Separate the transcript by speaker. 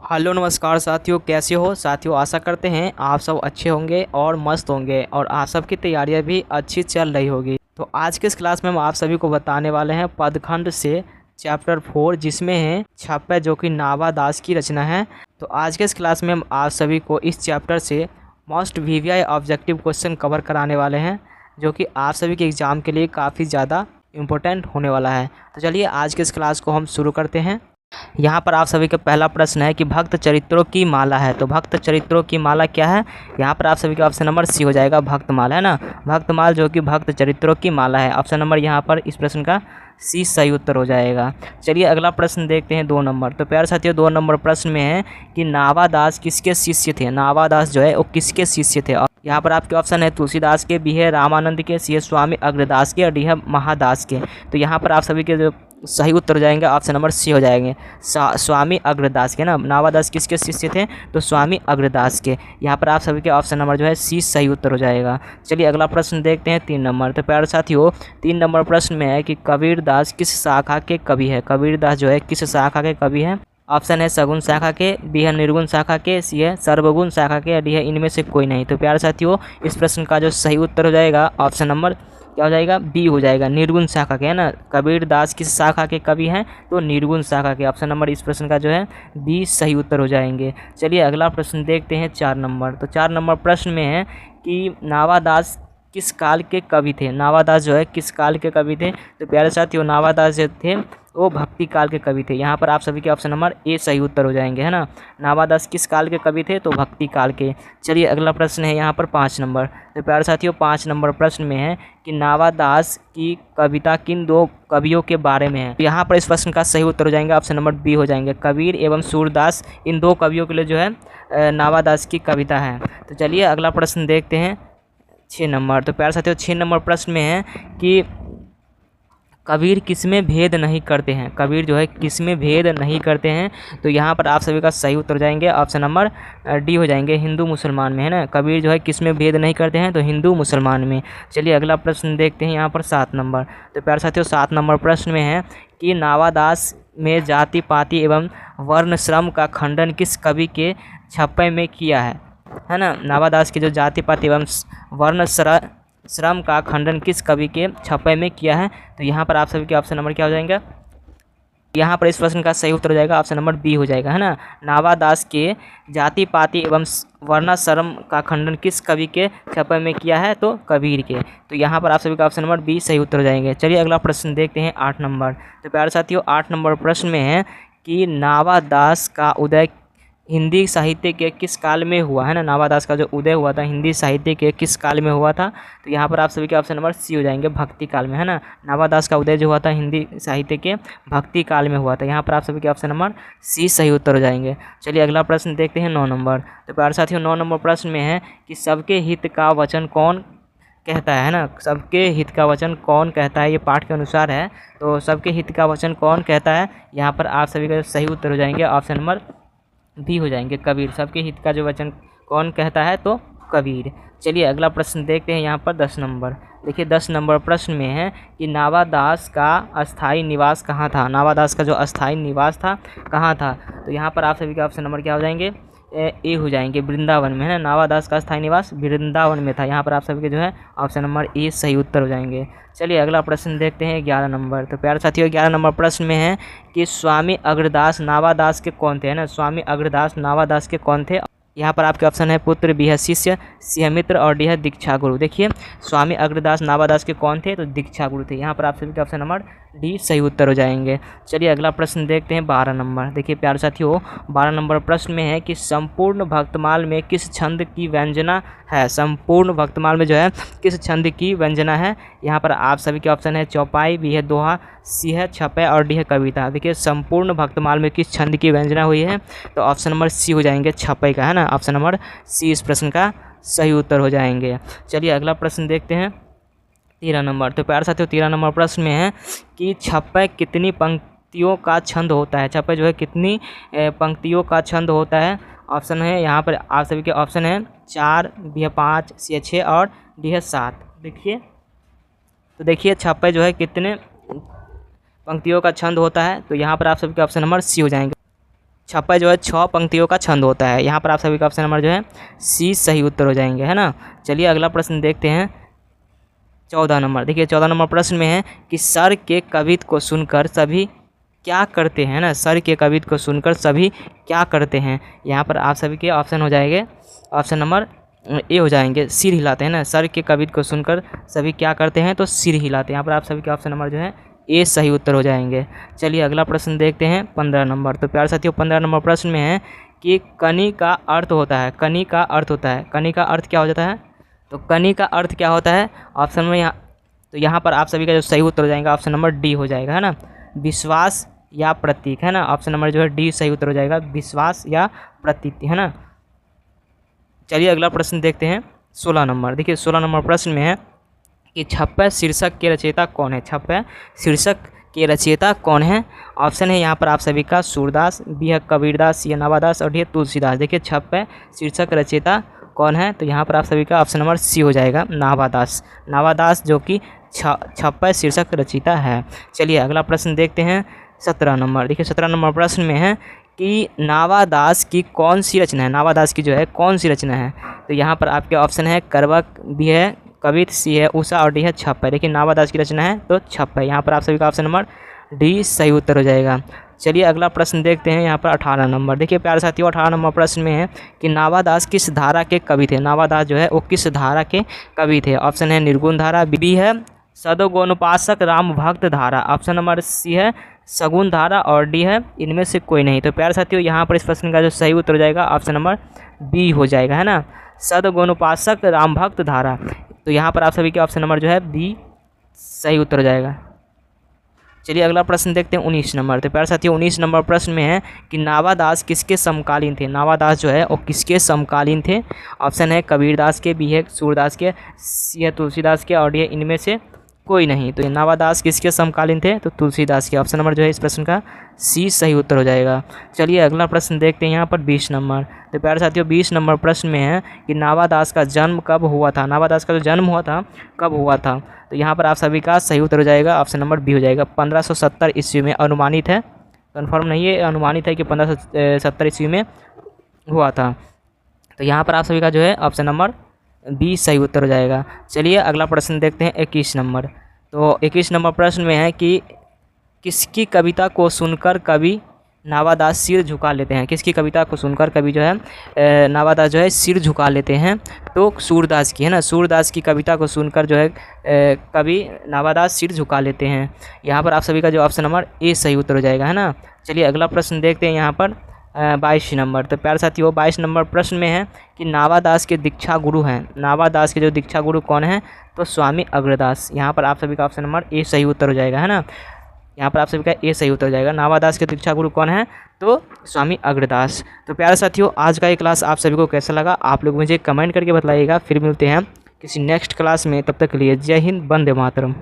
Speaker 1: Hello नमस्कार साथियों, कैसे हो साथियों। आशा करते हैं आप सब अच्छे होंगे और मस्त होंगे और आप सबकी तैयारियां भी अच्छी चल रही होगी। तो आज के इस क्लास में हम आप सभी को बताने वाले हैं पदखंड से चैप्टर 4, जिसमें है छप्पय, जो कि नावा दास की रचना है। तो आज के इस क्लास में हम आप सभी को इस चैप्टर से most VVI objective question cover कराने वाले हैं, जो कि आप सभी के एग्ज़ाम के लिए काफ़ी ज़्यादा इम्पोर्टेंट होने वाला है। तो चलिए आज के इस क्लास को हम शुरू करते हैं। यहाँ पर आप सभी का पहला प्रश्न है कि भक्त चरित्रों की माला है। तो भक्त चरित्रों की माला क्या है? यहाँ पर आप सभी का ऑप्शन नंबर सी हो जाएगा, भक्तमाल, है ना। भक्तमाल जो कि भक्त चरित्रों की माला है। ऑप्शन नंबर यहाँ पर इस प्रश्न का सी सही उत्तर हो जाएगा। चलिए अगला प्रश्न देखते हैं 2 नंबर। तो प्यारे साथियों 2 नंबर प्रश्न में है कि नावा दास किसके शिष्य थे। नावा दास जो है वो किसके शिष्य थे। और यहाँ पर आपके ऑप्शन है तुलसीदास के, बी है रामानंद के, सी है स्वामी अग्रदास के और डी है महादास के। तो यहाँ पर आप सभी के जो सही उत्तर हो जाएंगे ऑप्शन नंबर सी हो जाएंगे, स्वामी अग्रदास के ना। नावादास किसके शिष्य थे? तो स्वामी अग्रदास के। यहाँ पर आप सभी के ऑप्शन नंबर जो है सी सही उत्तर हो जाएगा। चलिए अगला प्रश्न देखते हैं 3 नंबर। तो प्यारे साथियों 3 नंबर प्रश्न में है कि कबीरदास किस शाखा के कवि है। कबीरदास जो है किस शाखा के कवि है। ऑप्शन है सगुन शाखा के, बी है निर्गुण शाखा के, सी है सर्वगुण शाखा के, डी है इनमें से कोई नहीं। तो प्यारे साथियों इस प्रश्न का जो सही उत्तर हो जाएगा ऑप्शन नंबर क्या हो जाएगा, बी हो जाएगा, निर्गुण शाखा के, है ना। कबीरदास किस शाखा के कवि हैं? तो निर्गुण शाखा के। ऑप्शन नंबर इस प्रश्न का जो है बी सही उत्तर हो जाएंगे। चलिए अगला प्रश्न देखते हैं 4 नंबर। तो 4 नंबर प्रश्न में है कि नावादास किस काल के कवि थे। नावादास जो है किस काल के कवि थे। तो प्यारे साथियों नावादास जो थे वो भक्ति काल के कवि थे। यहाँ पर आप सभी के ऑप्शन नंबर ए सही उत्तर हो जाएंगे, है ना। नावादास किस काल के कवि थे? तो भक्ति काल के। चलिए अगला प्रश्न है यहाँ पर 5 नंबर। तो प्यारे साथियों 5 नंबर प्रश्न में है कि नावादास की कविता किन 2 कवियों के बारे में है। यहाँ पर इस प्रश्न का सही उत्तर हो जाएंगे ऑप्शन नंबर बी हो जाएंगे, कबीर एवं सूरदास। इन 2 कवियों के लिए जो है नावादास की कविता है। तो चलिए अगला प्रश्न देखते हैं 6 नंबर। तो प्यारे साथियों 6 नंबर प्रश्न में है कि कबीर किसमें भेद नहीं करते हैं। कबीर जो है किसमें भेद नहीं करते हैं। तो यहाँ पर आप सभी का सही उत्तर जाएंगे ऑप्शन नंबर डी हो जाएंगे, हिंदू मुसलमान में, है ना। कबीर जो है किसमें भेद नहीं करते हैं? तो हिंदू मुसलमान में। चलिए अगला प्रश्न देखते हैं यहाँ पर 7 नंबर। तो प्यारे साथियों 7 नंबर प्रश्न में है कि नावादास में जाति पाति एवं वर्ण श्रम का खंडन किस कवि के छप्पय में किया है ना। नावादास की जो जाति पाति एवं वर्ण श्रम का खंडन किस कवि के छप्पय में किया है। तो यहाँ पर आप सभी के ऑप्शन नंबर क्या हो जाएंगे, यहाँ पर इस प्रश्न का सही उत्तर हो जाएगा ऑप्शन नंबर बी हो जाएगा, है ना। नावादास के जाति पाति एवं वर्णाश्रम का खंडन किस कवि के छप्पय में किया है? तो कबीर के। तो यहाँ पर आप सभी का ऑप्शन नंबर बी सही उत्तर हो जाएंगे। चलिए अगला प्रश्न देखते हैं 8 नंबर। तो प्यारे साथियों 8 नंबर प्रश्न में है कि नावादास का उदय हिंदी साहित्य के किस काल में हुआ, है ना। नावादास का जो उदय हुआ था हिंदी साहित्य के किस काल में हुआ था। तो यहाँ पर आप सभी के ऑप्शन नंबर सी हो जाएंगे, भक्ति काल में, है ना। नावादास का उदय जो हुआ था हिंदी साहित्य के भक्ति काल में हुआ था। यहाँ पर आप सभी के ऑप्शन नंबर सी सही उत्तर हो जाएंगे। चलिए अगला प्रश्न देखते हैं 9 नंबर। तो प्यारे साथियों 9 नंबर प्रश्न में है कि सबके हित का वचन कौन कहता है ना। सबके हित का वचन कौन कहता है, ये पाठ के अनुसार है। तो सबके हित का वचन कौन कहता है, यहाँ पर आप सभी का सही उत्तर हो जाएंगे ऑप्शन नंबर भी हो जाएंगे, कबीर। सबके हित का जो वचन कौन कहता है? तो कबीर। चलिए अगला प्रश्न देखते हैं यहाँ पर 10 नंबर। देखिए 10 नंबर प्रश्न में है कि नावादास का अस्थाई निवास कहाँ था। नावादास का जो अस्थाई निवास था कहाँ था। तो यहाँ पर आप सभी के ऑप्शन नंबर क्या हो जाएंगे, ए हो जाएंगे, वृंदावन में, है ना। नावादास का स्थायी निवास वृंदावन में था। यहाँ पर आप सभी के जो है ऑप्शन नंबर ए सही उत्तर हो जाएंगे। चलिए अगला प्रश्न देखते हैं 11 नंबर। तो प्यारे साथियों 11 नंबर प्रश्न में है कि स्वामी अग्रदास नावादास के कौन थे, है ना। स्वामी अग्रदास नावादास के कौन थे। यहाँ पर आपके ऑप्शन है पुत्र, बी है शिष्य, सी है मित्र और डी है दीक्षा गुरु। देखिए स्वामी अग्रदास नावादास के कौन थे? तो दीक्षा गुरु थे। यहाँ पर आप सभी के ऑप्शन नंबर डी सही उत्तर हो जाएंगे। चलिए अगला प्रश्न देखते हैं 12 नंबर। देखिए प्यारे साथियों 12 नंबर प्रश्न में है कि संपूर्ण भक्तमाल में किस छंद की व्यंजना है। संपूर्ण भक्तमाल में जो है किस छंद की व्यंजना है। यहाँ पर आप सभी के ऑप्शन है चौपाई, बी है दोहा, सी है छपय और डी है कविता। देखिए संपूर्ण भक्तमाल में किस छंद की व्यंजना हुई है। तो ऑप्शन नंबर सी हो जाएंगे, छपय का, है ना। ऑप्शन नंबर सी इस प्रश्न का सही उत्तर हो जाएंगे। चलिए अगला प्रश्न देखते हैं 13 नंबर। तो प्यारे साथियों 13 नंबर प्रश्न में है कि छप्पय कितनी पंक्तियों का छंद होता है। छप्पय जो है कितनी पंक्तियों का छंद होता है। ऑप्शन है यहाँ पर आप सभी के ऑप्शन है 4, बी है 5, सी है 6 और डी है 7। देखिए छप्पय जो है कितने पंक्तियों का छंद होता है। तो यहाँ पर आप सभी के ऑप्शन नंबर सी हो जाएंगे। छप्पा जो है 6 पंक्तियों का छंद होता है। यहाँ पर आप सभी का ऑप्शन नंबर जो है सी सही उत्तर हो जाएंगे, है ना। चलिए अगला प्रश्न देखते हैं 14 नंबर। देखिए 14 नंबर प्रश्न में है कि सर के कवित को सुनकर सभी क्या करते हैं ना। सर के कवित को सुनकर सभी क्या करते हैं। यहाँ पर आप सभी के ऑप्शन हो जाएंगे, ऑप्शन नंबर ए हो जाएंगे, सिर हिलाते हैं ना। सर के कवित को सुनकर सभी क्या करते हैं, तो सिर हिलाते हैं। यहाँ पर आप सभी के ऑप्शन नंबर जो है ए सही उत्तर हो जाएंगे। चलिए अगला प्रश्न देखते हैं 15 नंबर। तो प्यारे साथियों 15 नंबर प्रश्न में है कि कनी का अर्थ होता है, कनी का अर्थ होता है, कनी का अर्थ क्या हो जाता है, तो कनी का अर्थ क्या होता है ऑप्शन में यहाँ पर आप सभी का जो सही उत्तर हो जाएगा ऑप्शन नंबर डी हो जाएगा, है ना। विश्वास या प्रतीक, है ना। ऑप्शन नंबर जो है डी सही उत्तर हो जाएगा, विश्वास या प्रतीक, है ना। चलिए अगला प्रश्न देखते हैं 16 नंबर। देखिए 16 नंबर प्रश्न में है कि छप्पा शीर्षक के रचयिता कौन है। छप्पा शीर्षक के रचयिता कौन है। ऑप्शन है यहाँ पर आप सभी का सूरदास, बी है कबीरदास, सी है नावादास और डी है तुलसीदास। देखिए छप्पा शीर्षक रचयिता कौन है, तो यहाँ पर आप सभी का ऑप्शन नंबर सी हो जाएगा, नावादास। नावादास जो कि छप्पा शीर्षक रचयिता है। चलिए अगला प्रश्न देखते हैं 17 नंबर। देखिए 17 नंबर प्रश्न में है कि नावादास की कौन सी रचना है। नावादास की जो है कौन सी रचना है, तो यहाँ पर आपके ऑप्शन है करवक, बी है कवित, सी है उषा और डी है छप्पा। देखिए नावादास की रचना है तो छप्पा। यहाँ पर आप सभी का ऑप्शन नंबर डी सही उत्तर हो जाएगा। चलिए अगला प्रश्न देखते हैं यहाँ पर 18 नंबर। देखिए प्यारे साथियों 18 नंबर प्रश्न में है कि नावादास किस धारा के कवि थे। नावादास जो है वो किस धारा के कवि थे। ऑप्शन है निर्गुण धारा, बी है सदगुणोपासक राम भक्त धारा, ऑप्शन नंबर सी है सगुण धारा और डी है इनमें से कोई नहीं। तो प्यारे साथियों यहाँ पर इस प्रश्न का जो सही उत्तर हो जाएगा ऑप्शन नंबर बी हो जाएगा, है ना, सदगुणोपासक राम भक्त धारा। तो यहाँ पर आप सभी के ऑप्शन नंबर जो है बी सही उत्तर हो जाएगा। चलिए अगला प्रश्न देखते हैं 19 नंबर। तो प्यारे साथियों 19 नंबर प्रश्न में है कि नावादास किसके समकालीन थे। नावादास जो है वो किसके समकालीन थे। ऑप्शन है कबीरदास के, बी है सूरदास के, सी है तुलसीदास के और डी है इनमें से कोई नहीं। तो नावादास किसके समकालीन थे, तो तुलसीदास के। ऑप्शन नंबर जो है इस प्रश्न का सी सही उत्तर हो जाएगा। चलिए अगला प्रश्न देखते हैं यहाँ पर 20 नंबर। तो प्यारे साथियों 20 नंबर प्रश्न में है कि नावादास का जन्म कब हुआ था। नावादास का जो जन्म हुआ था कब हुआ था, तो यहाँ पर आप सभी का सही उत्तर हो जाएगा, ऑप्शन नंबर बी हो जाएगा। 1570 ईस्वी में अनुमानित है, कन्फर्म नहीं है, अनुमानित है कि 1570 ईस्वी में हुआ था। तो यहाँ पर आप सभी का जो है ऑप्शन नंबर बी सही उत्तर हो जाएगा। चलिए अगला प्रश्न देखते हैं 21 नंबर। तो 21 नंबर प्रश्न में है कि किसकी कविता को सुनकर कवि नावादास सिर झुका लेते हैं। किसकी कविता को सुनकर कवि जो है नावादास जो है सिर झुका लेते हैं, तो सूरदास की, है ना। सूरदास की कविता को सुनकर जो है कवि नावादास सिर झुका लेते हैं। यहाँ पर आप सभी का जो ऑप्शन नंबर ए सही उत्तर हो जाएगा, है ना। चलिए अगला प्रश्न देखते हैं यहाँ पर 22 नंबर। तो प्यारे साथियों 22 नंबर प्रश्न में है कि नावादास के दीक्षा गुरु हैं। नावादास के जो दीक्षा गुरु कौन है, तो स्वामी अग्रदास। यहाँ पर आप सभी का ऑप्शन नंबर ए सही उत्तर हो जाएगा, है ना। यहाँ पर आप सभी का ए सही उत्तर हो जाएगा। नावादास के दीक्षा गुरु कौन है, तो स्वामी अग्रदास। तो प्यारे साथियों आज का ये क्लास आप सभी को कैसा लगा आप लोग मुझे कमेंट करके बताइएगा। फिर मिलते हैं किसी नेक्स्ट क्लास में, तब तक के लिए जय हिंद, वंदे मातरम।